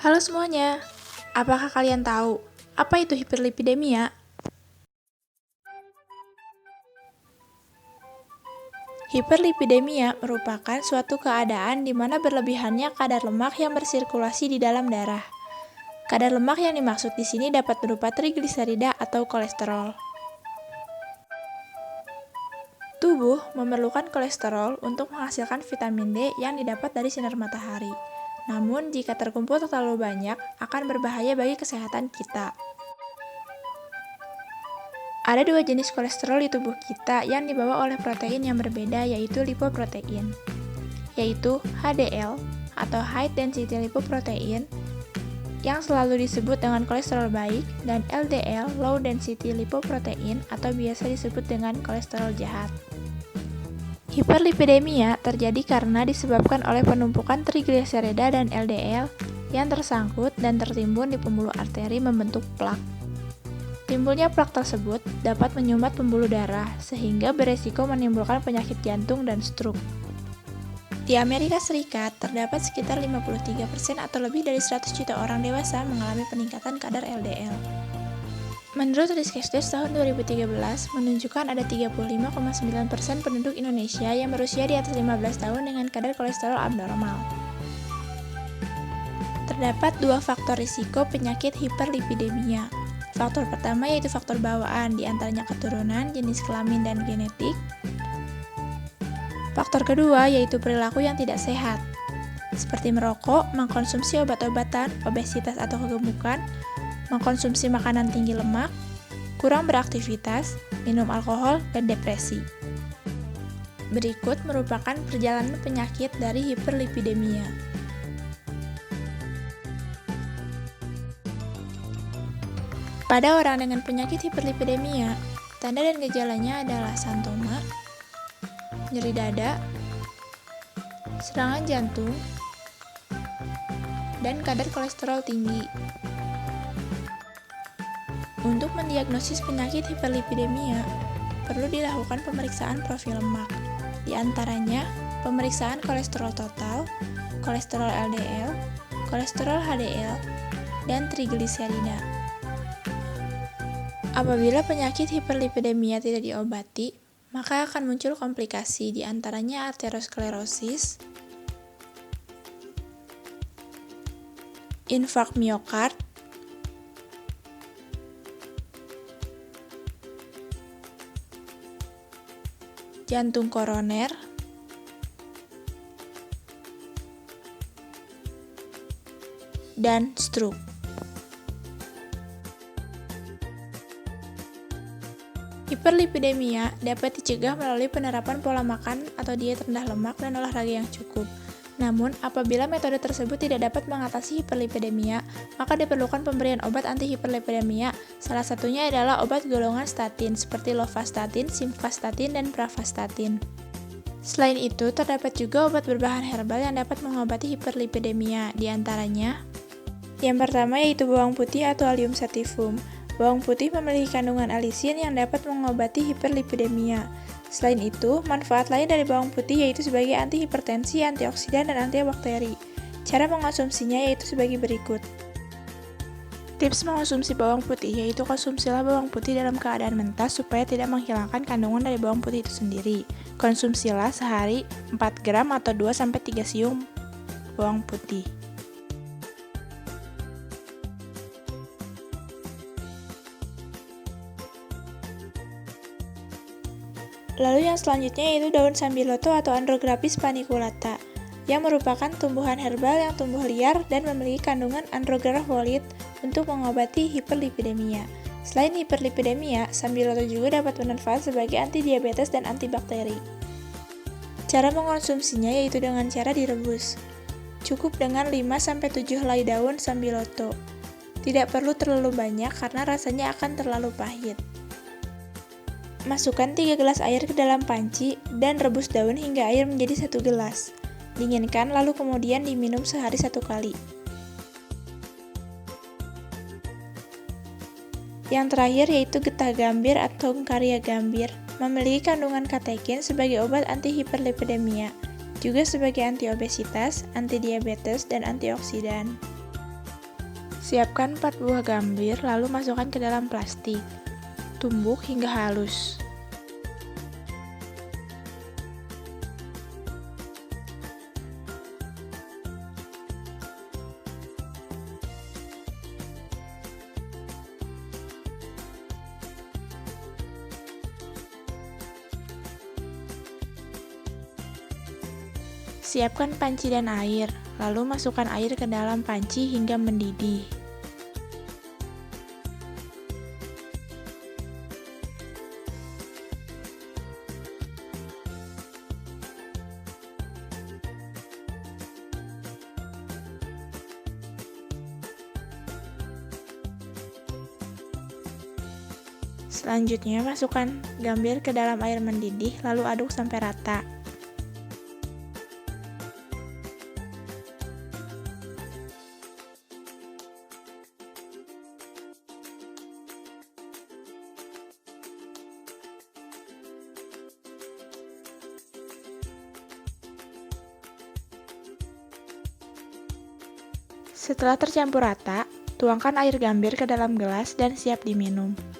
Halo semuanya, apakah kalian tahu apa itu hiperlipidemia? Hiperlipidemia merupakan suatu keadaan di mana berlebihannya kadar lemak yang bersirkulasi di dalam darah. Kadar lemak yang dimaksud di sini dapat berupa trigliserida atau kolesterol. Tubuh memerlukan kolesterol untuk menghasilkan vitamin D yang didapat dari sinar matahari. Namun, jika terkumpul terlalu banyak, akan berbahaya bagi kesehatan kita. Ada dua jenis kolesterol di tubuh kita yang dibawa oleh protein yang berbeda, yaitu lipoprotein, yaitu HDL atau High Density Lipoprotein yang selalu disebut dengan kolesterol baik, dan LDL Low Density Lipoprotein atau biasa disebut dengan kolesterol jahat. Hiperlipidemia terjadi karena disebabkan oleh penumpukan trigliserida dan LDL yang tersangkut dan tertimbun di pembuluh arteri membentuk plak. Timbulnya plak tersebut dapat menyumbat pembuluh darah, sehingga beresiko menimbulkan penyakit jantung dan stroke. Di Amerika Serikat, terdapat sekitar 53% atau lebih dari 100 juta orang dewasa mengalami peningkatan kadar LDL. Menurut Riskesdas tahun 2013, menunjukkan ada 35,9% penduduk Indonesia yang berusia di atas 15 tahun dengan kadar kolesterol abnormal. Terdapat dua faktor risiko penyakit hiperlipidemia. Faktor pertama yaitu faktor bawaan, diantaranya keturunan, jenis kelamin, dan genetik. Faktor kedua yaitu perilaku yang tidak sehat, seperti merokok, mengkonsumsi obat-obatan, obesitas atau kegemukan, mengkonsumsi makanan tinggi lemak, kurang beraktivitas, minum alkohol, dan depresi. Berikut merupakan perjalanan penyakit dari hiperlipidemia. Pada orang dengan penyakit hiperlipidemia, tanda dan gejalanya adalah santoma, nyeri dada, serangan jantung, dan kadar kolesterol tinggi. Untuk mendiagnosis penyakit hiperlipidemia, perlu dilakukan pemeriksaan profil lemak, di antaranya pemeriksaan kolesterol total, kolesterol LDL, kolesterol HDL, dan trigliserida. Apabila penyakit hiperlipidemia tidak diobati, maka akan muncul komplikasi, di antaranya arteriosklerosis, infark miokard, jantung koroner, dan stroke. Hiperlipidemia dapat dicegah melalui penerapan pola makan atau diet rendah lemak dan olahraga yang cukup. Namun, apabila metode tersebut tidak dapat mengatasi hiperlipidemia, maka diperlukan pemberian obat anti-hiperlipidemia. Salah satunya adalah obat golongan statin seperti lovastatin, simvastatin, dan pravastatin. Selain itu, terdapat juga obat berbahan herbal yang dapat mengobati hiperlipidemia, di antaranya yang pertama yaitu bawang putih atau Allium sativum. Bawang putih memiliki kandungan alisin yang dapat mengobati hiperlipidemia. Selain itu, manfaat lain dari bawang putih yaitu sebagai antihipertensi, antioksidan, dan antibakteri. Cara mengonsumsinya yaitu sebagai berikut. Tips mengonsumsi bawang putih yaitu konsumsilah bawang putih dalam keadaan mentah supaya tidak menghilangkan kandungan dari bawang putih itu sendiri. Konsumsilah sehari 4 gram atau 2-3 siung bawang putih. Lalu yang selanjutnya yaitu daun sambiloto atau Andrographis paniculata, yang merupakan tumbuhan herbal yang tumbuh liar dan memiliki kandungan andrografolit untuk mengobati hiperlipidemia. Selain hiperlipidemia, sambiloto juga dapat bermanfaat sebagai antidiabetes dan antibakteri. Cara mengonsumsinya yaitu dengan cara direbus. Cukup dengan 5-7 helai daun sambiloto. Tidak perlu terlalu banyak karena rasanya akan terlalu pahit. Masukkan 3 gelas air ke dalam panci dan rebus daun hingga air menjadi 1 gelas. Dinginkan lalu kemudian diminum sehari 1 kali. Yang terakhir yaitu getah gambir atau Carya gambir, memiliki kandungan katekin sebagai obat anti-hiperlipidemia, juga sebagai anti-obesitas, anti-diabetes, dan antioksidan. Siapkan 4 buah gambir, lalu masukkan ke dalam plastik. Tumbuk hingga halus. Siapkan panci dan air, lalu masukkan air ke dalam panci hingga mendidih. Selanjutnya, masukkan gambir ke dalam air mendidih, lalu aduk sampai rata. Setelah tercampur rata, tuangkan air gambir ke dalam gelas dan siap diminum.